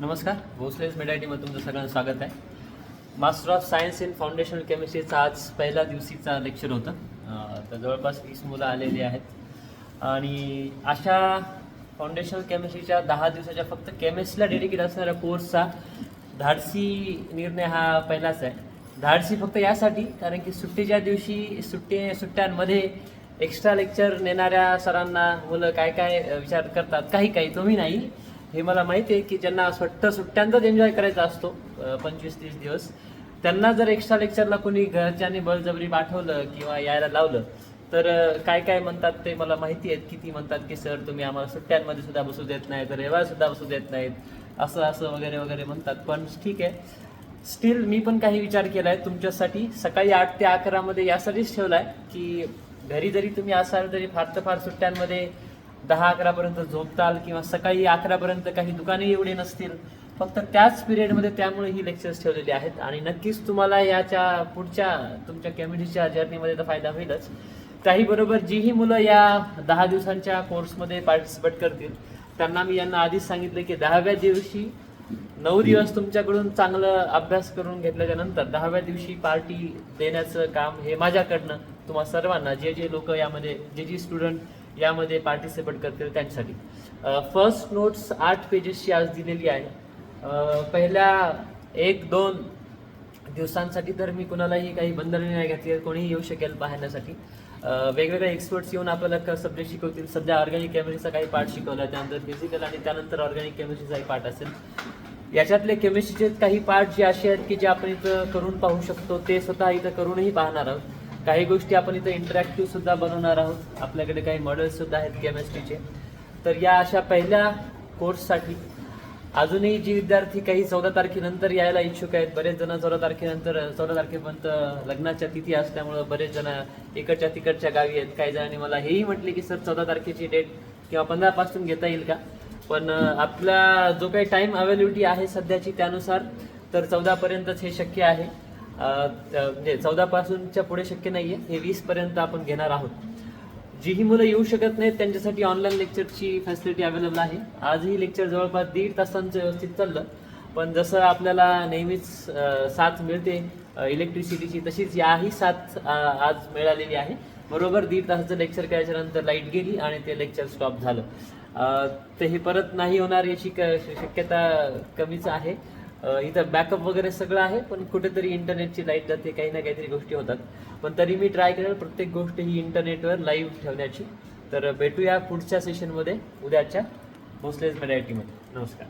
नमस्कार, भोसलेज मेडॅटीमध्ये तुमचं सगळ्यांचं स्वागत आहे. Master of science in foundational केमिस्ट्रीचा आज पहिल्या दिवशीचा लेक्चर होतं. तर जवळपास 20 मुलं आलेली आहेत आणि अशा फाउंडेशनल केमिस्ट्रीच्या 10 दिवसाच्या फक्त केमिस्ट्रीला डेडिकेट असणाऱ्या कोर्सचा धाडसी निर्णय हा पहिलाच आहे. धाडसी फक्त यासाठी कारण की सुट्टीच्या दिवशी सुट्ट्यांमध्ये एक्स्ट्रा लेक्चर नेणाऱ्या सरांना मुलं काय काय विचार करतात, काही तुम्ही नाही, हे मला माहिती आहे की ज्यांना वाटतं सुट्ट्यांचाच एन्जॉय करायचा असतो 25-30 दिवस, त्यांना जर एक्स्ट्रा लेक्चरला कोणी घरच्यांनी बळजबरी पाठवलं किंवा यायला लावलं तर काय काय म्हणतात ते मला माहिती आहे. किती म्हणतात की सर तुम्ही आम्हाला सुट्ट्यांमध्ये सुद्धा बसू देत नाही, तर रविवार सुद्धा बसू देत नाहीत, असं वगैरे वगैरे म्हणतात. पण ठीक आहे, स्टील मी पण काही विचार केला आहे तुमच्यासाठी. सकाळी 8 ते 11 मध्ये यासाठीच ठेवला आहे की घरी जरी तुम्ही असाल तरी फार तर फार सुट्ट्यांमध्ये 10-11 पर्यंत झोपताल किंवा सकाळी 11 पर्यंत काही दुकाने एवढे नसतील, फक्त त्याच पिरियडमध्ये, त्यामुळे ही लेक्चर्स ठेवलेली आहेत. आणि नक्कीच तुम्हाला याच्या पुढच्या तुमच्या केमिस्ट्रीच्या जर्नीमध्ये तर फायदा होईलच. त्याहीबरोबर जीही मुलं या 10 दिवसांच्या कोर्समध्ये पार्टिसिपेट करतील त्यांना मी यांना आधीच सांगितलं की 10व्या दिवशी 9 दिवस तुमच्याकडून चांगलं अभ्यास करून घेतल्याच्या नंतर 10व्या दिवशी पार्टी देण्याचं काम हे माझ्याकडनं तुम्हा सर्वांना, जे लोक यामध्ये, जे स्टुडंट यामध्ये पार्टिसिपेट करतील त्यांच्यासाठी. फर्स्ट नोट्स 8 पेजेसची आज दिलेली आहे. पहिल्या 1-2 दिवसांसाठी तर मी कुणालाही काही बंधने नाही घातली, कोणीही येऊ शकेल पाहण्यासाठी. वेगवेगळे एक्सपर्ट्स येऊन आपल्याला सब्जेक्ट शिकवतील. सध्या ऑर्गॅनिक केमिस्ट्रीचा काही पार्ट शिकवला, त्यानंतर फिजिकल आणि त्यानंतर ऑर्गॅनिक केमिस्ट्रीचाही पार्ट असेल. याच्यातले केमिस्ट्रीचे काही पार्ट जे असे आहेत की जे आपण इथं करून पाहू शकतो, ते स्वतः इथं करूनही पाहणार आहोत. काही गोष्टी आपण इथं इंटरॅक्टिव्ह सुद्धा बनवणार आहोत. आपल्याकडे काही मॉडेल्स सुद्धा आहेत केमिस्ट्रीचे. तर या अशा पहिल्या कोर्ससाठी अजूनही जी विद्यार्थी काही 14 तारखेनंतर यायला इच्छुक आहेत, बरेच जण 14 तारखेपर्यंत लग्नाच्या तिथी असल्यामुळं बरेच जण इकडच्या तिकडच्या गावी आहेत. काही जणांनी मला हेही म्हटले की सर 14 तारखेची डेट किंवा 15 पासून घेता येईल का. पण आपला जो काही टाईम अवेलेबिलिटी आहे सध्याची त्यानुसार तर 14 पर्यंतच हे शक्य आहे. म्हणजे 14 पासूनच्या पुढे शक्य नाहीये, हे 20 पर्यंत आपण घेणार आहोत. जीही मुलं येऊ शकत नाहीत त्यांच्यासाठी ऑनलाईन लेक्चरची फॅसिलिटी अवेलेबल आहे. आजही लेक्चर जवळपास 1.5 तासांचं व्यवस्थित चाललं, पण जसं आपल्याला नेहमीच साथ मिळते इलेक्ट्रिसिटीची, तशीच याही साथ आज मिळालेली आहे. बरोबर 1.5 तासाचं लेक्चर केल्याच्यानंतर लाईट गेली आणि ते लेक्चर स्टॉप झालं. तर हे परत नाही होणार याची शक्यता कमीच आहे. इथं बॅकअप वगैरे सगळं आहे, पण कुठेतरी इंटरनेटची लाईट जाते, काही ना काहीतरी गोष्टी होतात. पण तरी मी ट्राय करेल प्रत्येक गोष्ट ही इंटरनेटवर लाईव्ह ठेवण्याची. तर भेटूया पुढच्या सेशनमध्ये उद्याच्या भोसलेज मेडॅटीमध्ये. नमस्कार.